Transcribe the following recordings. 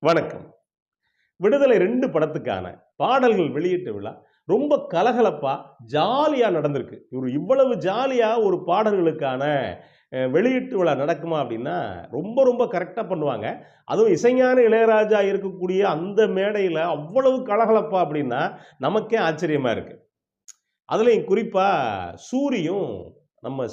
வணக்கம். விடுதலை 2 படத்துக்கான பாடல்கள் வெளியீட்டு விழா ரொம்ப கலகலப்பா, ஜாலியா நடந்திருக்கு. இவ்வளவு ஜாலியா ஒரு பாடல்களுக்கான வெளியீட்டு விழா நடக்குமா அப்படின்னா, ரொம்ப ரொம்ப கரெக்ட்டா பண்ணுவாங்க. அதுவும் இசைஞானி இளையராஜா இருக்கக்கூடிய அந்த மேடையில அவ்வளவு கலகலப்பா அப்படின்னா, நமக்கே ஆச்சரியமா இருக்கு. அதுலயும் குறிப்பா சூரியும், நம்ம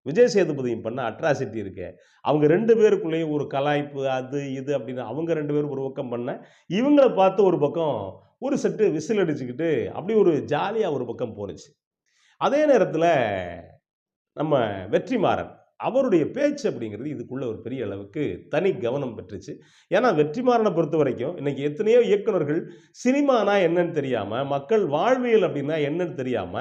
விஜய் சேதுபதியும் பண்ண அட்ராசிட்டி இருக்கே, அவங்க 2 பேருக்குள்ளேயும் ஒரு கலாய்ப்பு, அது இது அப்படின்னு அவங்க 2 பேரும் ஒரு பக்கம் பண்ண, இவங்கள பார்த்து ஒரு பக்கம் ஒரு செட்டு விசில் அடிச்சுக்கிட்டு, அப்படி ஒரு ஜாலியா ஒரு பக்கம் போனுச்சு. அதே நேரத்தில நம்ம வெற்றிமாறன், அவருடைய பேச்சு அப்படிங்கிறது இதுக்குள்ள ஒரு பெரிய அளவுக்கு தனி கவனம் பெற்றுச்சு. ஏன்னா வெற்றிமாறன பொறுத்தவரைக்கும், இன்னைக்கு எத்தனையோ இயக்குனர்கள் சினிமானா என்னன்னு தெரியாம, மக்கள் வாழ்வியல் அப்படின்னா என்னன்னு தெரியாம,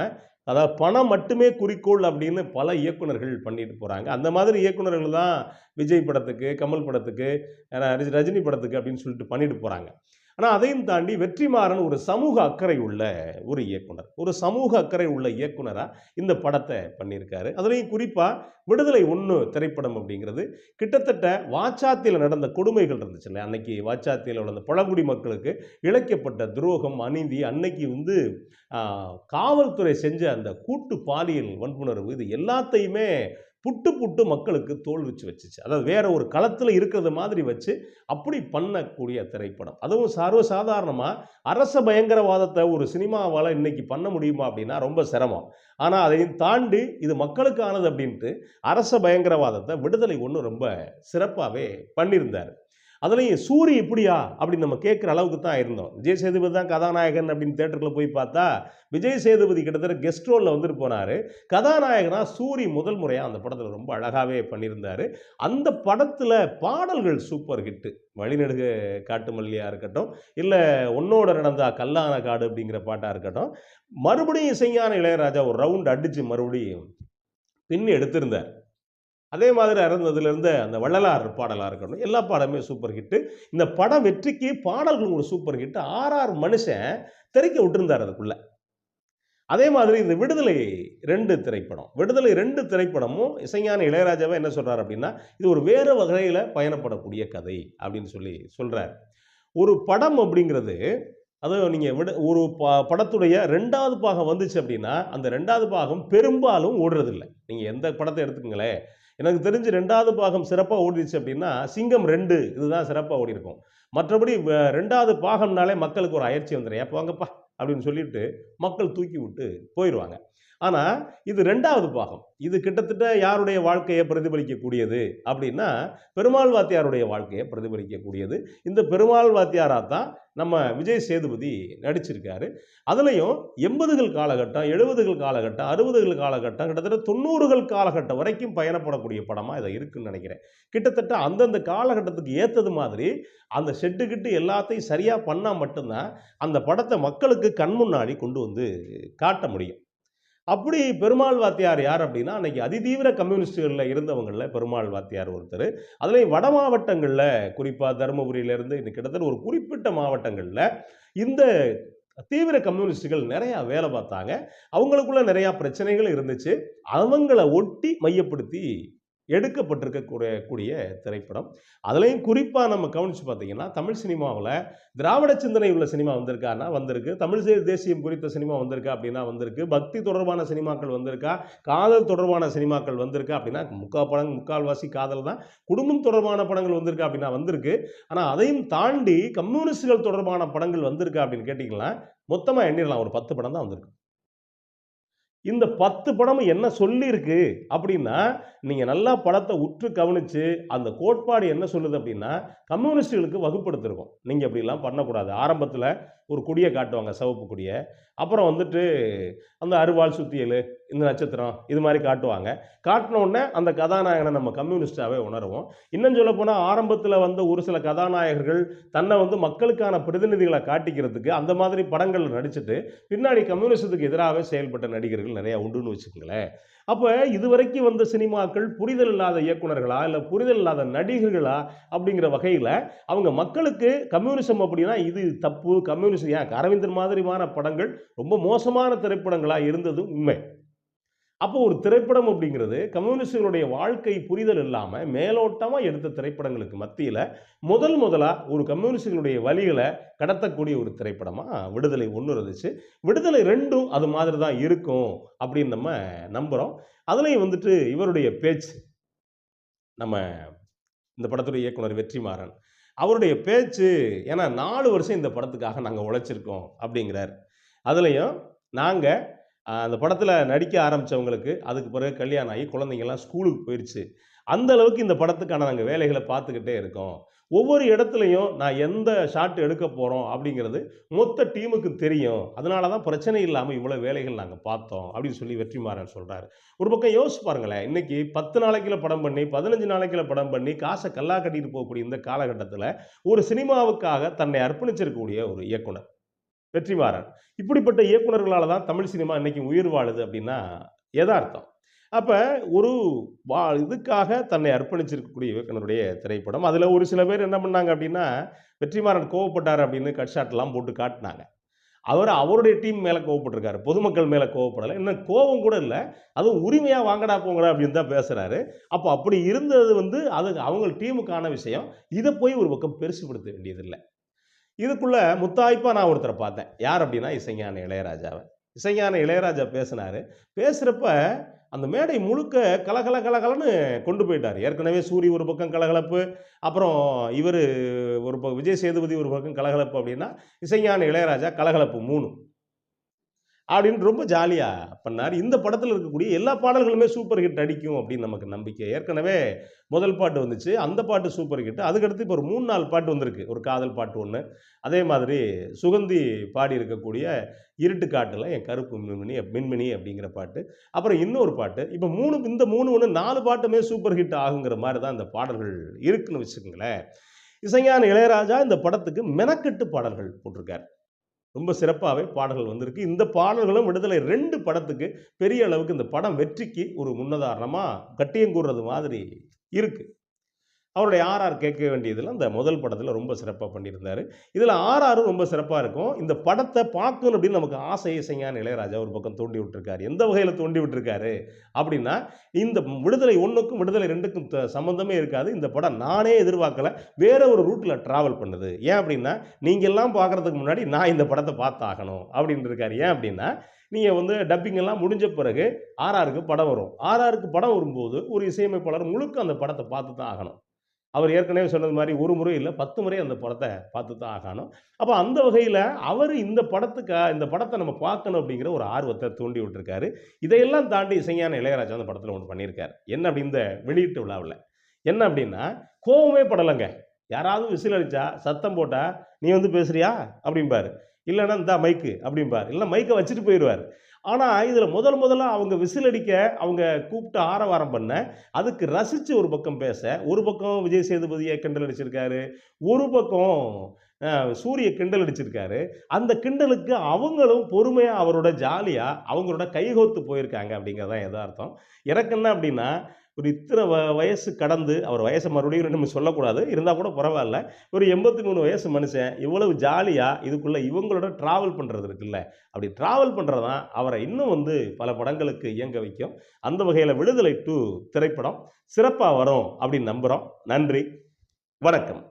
அதாவது பணம் மட்டுமே குறிக்கோள் அப்படின்னு பல இயக்குனர்கள் பண்ணிட்டு போறாங்க. அந்த மாதிரி இயக்குனர்கள் தான் விஜய் படத்துக்கு, கமல் படத்துக்கு, ரஜினி படத்துக்கு அப்படின்னு சொல்லிட்டு பண்ணிட்டு போறாங்க. ஆனா அதையும் தாண்டி வெற்றிமாறன் ஒரு சமூக அக்கறை உள்ள ஒரு இயக்குனர். ஒரு சமூக அக்கறை உள்ள இயக்குனரா இந்த படத்த பண்ணியிருக்காரு. அதுலயும் குறிப்பா விடுதலை 1 திரைப்படம் அப்படிங்கிறது கிட்டத்தட்ட வாச்சாத்தியில நடந்த கொடுமைகள் இருந்துச்சுல்ல. அன்னைக்கு வாச்சாத்தியில நடந்த பழங்குடி மக்களுக்கு இழைக்கப்பட்ட துரோகம், அநீதி, அன்னைக்கு ஆ காவல்துறை செஞ்ச அந்த கூட்டு பாலியல் வன்புணர்வு இது எல்லாத்தையுமே புட்டு புட்டு மக்களுக்கு தோல் வச்சுச்சு. அதாவது வேற ஒரு களத்துல இருக்கிறது மாதிரி வச்சு, அப்படி பண்ணக்கூடிய திரைப்படம். அதுவும் சர்வசாதாரணமா அரச பயங்கரவாதத்த ஒரு சினிமாவால இன்னைக்கு பண்ண முடியுமா அப்படின்னா ரொம்ப சிரமம். ஆனா அதையும் தாண்டி இது மக்களுக்கானது அப்படின்ட்டு அரச பயங்கரவாதத்த விடுதலை 1 ரொம்ப சிறப்பாவே பண்ணியிருந்தாரு. அதுலயும் சூரி இப்படியா? அப்படின்னு நம்ம கேட்கிற அளவுக்கு தான் இருந்தோம். விஜய் சேதுபதி தான் கதாநாயகன் அப்படின்னு தியேட்டருக்குள்ள போய் பார்த்தா, விஜய் சேதுபதி கிட்டத்தட்ட கெஸ்ட் ரோல்ல வந்துட்டு போனாரு. கதாநாயகனா சூரி முதல் முறையா அந்த படத்துல ரொம்ப அழகாவே பண்ணியிருந்தாரு. அந்த படத்துல பாடல்கள் சூப்பர் ஹிட். "வழிநெடுக காட்டு மல்லியா" இருக்கட்டும், இல்ல "உன்னோட நடந்தா கல்லான காடு" அப்படிங்கிற பாட்டா இருக்கட்டும், மறுபடியும் இசைஞானி இளையராஜா ஒரு ரவுண்ட் அடிச்சு மறுபடியும் பின்னி எடுத்திருந்தார். அதே மாதிரி இருந்த அந்த வள்ளலார் பாடலா இருக்கட்டும், எல்லா பாடலுமே சூப்பர் ஹிட். இந்த படம் வெற்றிக்கு பாடல்கள் ஒரு சூப்பர் ஹிட். ஆர்.ஆர். மனுஷன் தெறிக்க விட்டிருந்தார் அதுக்குள்ள. அதே மாதிரி இந்த விடுதலை 2 திரைப்படம். விடுதலை 2 திரைப்படமும் இசைஞானி இளையராஜாவே என்ன சொல்றாரு அப்படின்னா, இது ஒரு வேற வகையில பயணப்படக்கூடிய கதை அப்படின்னு சொல்லி சொல்றாரு. ஒரு படம் அப்படிங்கிறது, அதுவும் நீங்க ஒரு படத்துடைய 2வது பாகம் வந்துச்சு அப்படின்னா, அந்த 2வது பாகம் பெரும்பாலும் ஓடுறதில்ல. நீங்க எந்த படத்த எடுத்துக்கங்களேன். எனக்கு தெரிஞ்சு 2வது பாகம் சிறப்பா ஓடிருச்சு அப்படின்னா, சிங்கம் 2 இதுதான் சிறப்பா ஓடியிருக்கும். மற்றபடி 2வது பாகம்னாலே மக்களுக்கு ஒரு அயர்ச்சி வந்துரும். "ஏ போங்கப்பா" அப்படின்னு சொல்லிட்டு மக்கள் தூக்கி விட்டு போயிருவாங்க. ஆனா, இது 2வது பாகம். இது கிட்டத்தட்ட யாருடைய வாழ்க்கைய பிரதிபலிக்கக்கூடியது அப்படின்னா, பெருமாள் வாத்தியாருடைய வாழ்க்கைய பிரதிபலிக்கக்கூடியது. இந்த பெருமாள் வாத்தியாரா தான் நம்ம விஜய் சேதுபதி நடிச்சிருக்காரு. அதுலயும் 80கள் காலகட்டம், 70கள் காலகட்டம், 60கள் காலகட்டம், கிட்டத்தட்ட 90கள் காலகட்டம் வரைக்கும் பயணப்படக்கூடிய படமா இது இருக்குன்னு நெனைக்கிறேன். கிட்டத்தட்ட அந்தந்த காலகட்டத்துக்கு ஏத்தது மாதிரி, அந்த செட்டு கிட்டு எல்லாத்தையும் சரியா பண்ணா மட்டும் தான், அந்த படத்த மக்களுக்கு கண் முன்னாடி கொண்டு வந்து காட்ட முடியும். அப்படி பெருமாள் வாத்தியார் யார் அப்படின்னா, அன்னைக்கு அதிதீவிர கம்யூனிஸ்டுகள்ல இருந்தவங்கள்ல பெருமாள் வாத்தியார் ஒருத்தரு. அதுலயும் வட மாவட்டங்கள்ல, குறிப்பா தருமபுரியிலிருந்து இன்னும் கிட்டத்தட்ட ஒரு குறிப்பிட்ட மாவட்டங்கள்ல, இந்த தீவிர கம்யூனிஸ்டுகள் நெறையா வேல பார்த்தாங்க. அவங்களுக்குள்ள நெறையா பிரச்சனைகள் இருந்துச்சு. அவங்கள ஒட்டி மையப்படுத்தி எடுக்கப்பட்டிருக்கக்கூடிய திரைப்படம். அதுலயும் குறிப்பா நம்ம கவனிச்சு பார்த்தீங்கன்னா, தமிழ் சினிமாவுல திராவிட சிந்தனை உள்ள சினிமா வந்திருக்கான்னா வந்திருக்கு. தமிழ் தேசியம் குறித்த சினிமா வந்திருக்கா அப்படின்னா வந்திருக்கு. பக்தி தொடர்பான சினிமாக்கள் வந்திருக்கா? காதல் தொடர்பான சினிமாக்கள் வந்திருக்கா அப்படின்னா, முக்கால்வாசி காதல் தான். குடும்பம் தொடர்பான படங்கள் வந்திருக்கா அப்படின்னா வந்திருக்கு. ஆனா அதையும் தாண்டி கம்யூனிஸ்ட்கள் தொடர்பான படங்கள் வந்திருக்கா அப்படின்னு கேட்டீங்கன்னா, மொத்தமா எண்ணிறலாம். ஒரு 10 படம் தான் வந்திருக்கு. இந்த 10 படமும் என்ன சொல்லியிருக்கு அப்படின்னா, நீங்க நல்லா படத்த உற்று கவனிச்சு, அந்த கோட்பாடு என்ன சொல்லுது அப்படின்னா, கம்யூனிஸ்டுகளுக்கு வகுப்படுத்திருக்கும். நீங்க இப்படிலாம் பண்ணக்கூடாது. ஆரம்பத்தில ஒரு கொடிய காட்டுவாங்க, சிவப்பு கொடிய. அப்புறம் அந்த அரிவாள் சுத்தியலு, இந்த நட்சத்திரம் இது மாரி காட்டுவாங்க. காட்டுன உடனே அந்த கதாநாயகன நம்ம கம்யூனிஸ்ட்டாவே உணருவோம். இன்னும் சொல்லப்போனா ஆரம்பத்தில வந்த ஒரு சில கதாநாயகர்கள் தன்னை மக்களுக்கான பிரதிநிதிகள காட்டிக்கிறதுக்கு அந்த மாதிரி படங்கள்ல நடிச்சுட்டு, பின்னாடி கம்யூனிசத்துக்கு எதிராவே செயல்பட்ட நடிகர்கள் நெறைய உண்டுன்னு வச்சுக்கங்களேன். அப்ப இதுவரைக்கும் வந்த சினிமாக்கள் புரிதல் இல்லாத இயக்குனர்களா, இல்ல புரிதல் இல்லாத நடிகர்களா அப்படிங்கிற வகையில, அவங்க மக்களுக்கு கம்யூனிசம் அப்படின்னா இது தப்பு, கம்யூனிசம் ஏன் அரவிந்தன் மாதிரியான படங்கள் ரொம்ப மோசமான திரைப்படங்களா இருந்தது உண்மை. அப்போ ஒரு திரைப்படம் அப்படிங்கிறது கம்யூனிஸ்டுகளுடைய வாழ்க்கை புரிதல் இல்லாம மேலோட்டமா எடுத்த திரைப்படங்களுக்கு மத்தியில முதலா ஒரு கம்யூனிஸ்டுகளுடைய வழிகளை கடத்தக்கூடிய ஒரு திரைப்படமா விடுதலை 1 இருந்துச்சு. விடுதலை 2ம் அது மாதிரி தான் இருக்கும் அப்படின்னு நம்ம நம்புறோம். அதுலயும் வந்துட்டு இவருடைய பேச்சு, நம்ம இந்த படத்துடைய இயக்குனர் வெற்றிமாறன். அவருடைய பேச்சு, ஏன்னா 4 வருஷம் இந்த படத்துக்காக நாங்க உழைச்சிருக்கோம் அப்படிங்கிறார். அதுலயும் நாங்க அந்த படத்துல நடிக்க ஆரம்பிச்சவங்களுக்கு, அதுக்கு பிறகு கல்யாணம் ஆகி குழந்தைங்கலாம் ஸ்கூலுக்கு போயிருச்சு. அந்த அளவுக்கு இந்த படத்துக்கான நாங்க வேலைகள பார்த்துக்கிட்டே இருக்கோம். ஒவ்வொரு இடத்துலயும் நான் எந்த ஷாட் எடுக்க போறோம் அப்படிங்கிறது மொத்த டீமுக்கு தெரியும். அதனால தான் பிரச்சனை இல்லாம இவ்வளவு வேலைகள் நாங்க பார்த்தோம் அப்படின்னு சொல்லி வெற்றிமாறன் சொல்றாரு. ஒரு பக்கம் யோசிச்சு பாருங்களேன். இன்னைக்கு 10 நாளைக்குள்ள படம் பண்ணி, 15 நாளைக்குள்ள படம் பண்ணி, காச கல்லா கட்டிட்டு போகக்கூடிய இந்த காலகட்டத்துல, ஒரு சினிமாவுக்காக தன்னை அர்ப்பணிச்சிருக்கக்கூடிய ஒரு இயக்குனர். வெற்றிமாறன். இப்படிப்பட்ட இயக்குனர்களால தான் தமிழ் சினிமா இன்னைக்கு உயிர் வாழுது அப்படின்னா எதார்த்தம். அப்ப ஒரு இதுக்காக தன்னை அர்ப்பணிச்சிருக்கக்கூடிய இயக்குனருடைய திரைப்படம். அதுல ஒரு சில பேர் என்ன பண்ணாங்க அப்படின்னா, வெற்றிமாறன் கோவப்பட்டாரு அப்படின்னு கட் ஷாட்லாம் போட்டு காட்டுனாங்க. அவருடைய டீம் மேல கோவப்பட்டுருக்காரு. பொதுமக்கள் மேல கோவப்படல. இன்னும் கோவம் கூட இல்ல. அதுவும் உரிமையா வாங்கடா போங்கடா அப்படின்னு தான் பேசுறாரு. அப்ப அப்படி இருந்தது வந்து அது அவங்க டீமுக்கான விஷயம். இத போய் ஒரு பக்கம் பெருசுபடுத்த வேண்டியதில்ல. இதுக்குள்ள முத்தாய்ப்பா நான் ஒருத்தர பார்த்தேன். யார் அப்டின்னா, இசைஞானி இளையராஜாவ. இசைஞானி இளையராஜா பேசினாரு. பேசுறப்ப அந்த மேடை முழுக்க கலகல கலகலன்னு கொண்டு போயிட்டாரு. ஏற்கனவே சூரி ஒரு பக்கம் கலகலப்பு, அப்புறம் இவரு ஒரு விஜய் சேதுபதி ஒரு பக்கம் கலகலப்பு அப்டின்னா, இசைஞானி இளையராஜா கலகலப்பு 3. அப்படின்னு ரொம்ப ஜாலியா பண்ணாரு. இந்த படத்துல இருக்கக்கூடிய எல்லா பாடல்களுமே சூப்பர் ஹிட் அடிக்கும் அப்படின்னு நமக்கு நம்பிக்கை. ஏற்கனவே முதல் பாட்டு வந்துச்சு. அந்த பாட்டு சூப்பர் ஹிட். அதுக்கடுத்து இப்போ ஒரு 3, 4 பாட்டு வந்திருக்கு. ஒரு காதல் பாட்டு 1. அதே மாதிரி சுகந்தி பாடி இருக்கக்கூடிய இருட்டு காட்டுல என் கருப்பு மின்மினி மின்மினி அப்படிங்கிற பாட்டு. அப்புறம் இன்னொரு பாட்டு. இப்போ 3 இந்த 3 1 4 பாட்டுமே சூப்பர் ஹிட் ஆகுங்கிற மாரி தான் இந்த பாடல்கள் இருக்குன்னு வச்சுக்கங்களேன். இசைஞானி இளையராஜா இந்த படத்துக்கு மெனக்கெட்டு பாடல்கள் போட்டிருக்காரு. ரொம்ப சிறப்பாவே பாடல்கள் வந்திருக்கு. இந்த பாடல்களும் விடுதலை 2 படத்துக்கு பெரிய அளவுக்கு இந்த படம் வெற்றிக்கு ஒரு முன்னுதாரணமா கட்டியம் கூறுறது மாதிரி இருக்கு. அவருடைய ஆர்ஆர் கேட்க வேண்டியதில்ல. அந்த முதல் படத்துல ரொம்ப சிறப்பா பண்ணியிருந்தாரு. இதுல ஆர்ஆரும் ரொம்ப சிறப்பா இருக்கும். இந்த படத்த பார்க்கணும் அப்படின்னு நமக்கு ஆசை இசைஞானி இளையராஜா ஒரு பக்கம் தூண்டி விட்டுருக்காரு. எந்த வகையில தூண்டி விட்டுருக்காரு அப்படின்னா, இந்த விடுதலை 1க்கும் விடுதலை 2க்கும் சம்மந்தமே இருக்காது. இந்த படம் நானே எதிர்பார்க்கல. வேற ஒரு ரூட்ல டிராவல் பண்ணுது. ஏன் அப்படின்னா, நீங்க எல்லாம் பார்க்கறதுக்கு முன்னாடி நான் இந்த படத்த பார்த்தாகணும் அப்படின்னு இருக்காரு. ஏன் அப்படின்னா, நீங்க வந்து டப்பிங் எல்லாம் முடிஞ்ச பிறகு ஆர்ஆருக்கு படம் வரும். ஆர்ஆருக்கு படம் வரும்போது ஒரு இசையமைப்பாளர் முழுக்க அந்த படத்த பார்த்து தான் ஆகணும். அவர் ஏற்கனவே சொன்னது மாரி 1 முறை இல்ல 10 முறை அந்த படத்த பார்த்து தான் ஆகணும். அப்ப அந்த வகையில அவரு இந்த படத்த நம்ம பார்க்கணும் அப்படிங்கிற ஒரு ஆர்வத்த தூண்டி விட்டுருக்காரு. இதையெல்லாம் தாண்டி இசைஞானி இளையராஜா அந்த படத்துல ஒண்ணு பண்ணியிருக்காரு. என்ன அப்படி இந்த வெளியீட்டு விழாவுல. என்ன அப்படின்னா, கோவமே படலங்க. யாராவது விசில் அடிச்சா, சத்தம் போட்டா, "நீ வந்து பேசுறியா?" அப்படிம்பாரு. இல்லன்னா, "இந்தா மைக்கு" அப்படிம்பாரு. இல்லன்னா மைக்க வச்சுட்டு போயிருவாரு. ஆனா, இதுல முதலா அவங்க விசில் அடிக்க, அவங்க கூப்பிட்டு ஆரவாரம் பண்ண, அதுக்கு ரசிச்சு ஒரு பக்கம் பேச, ஒரு பக்கம் விஜய் சேதுபதிய கிண்டல் அடிச்சிருக்காரு. ஒரு பக்கம் அ சூரிய கிண்டல் அடிச்சிருக்காரு. அந்த கிண்டலுக்கு அவங்களும் பொறுமையா அவரோட ஜாலியா அவங்களோட கைகோத்து போயிருக்காங்க அப்படிங்கிறது தான் எதார்த்தம். எனக்கு என்ன அப்படின்னா, ஒரு இத்தன வயசு கடந்து அவர் வயச மறுபடியும் நம்ம சொல்லக்கூடாது. இருந்தா கூட பரவால்ல. ஒரு 83 வயசு மனுஷன் இவ்வளவு ஜாலியா இதுக்குள்ள இவங்களோட டிராவல் பண்றது இருக்குல்ல, அப்படி டிராவல் பண்றது தான் அவர இன்னும் வந்து பல படங்களுக்கு இயங்க வைக்கும். அந்த வகையில விடுதலை 2 திரைப்படம் சிறப்பா வரும் அப்படின்னு நம்புறோம். நன்றி. வணக்கம்.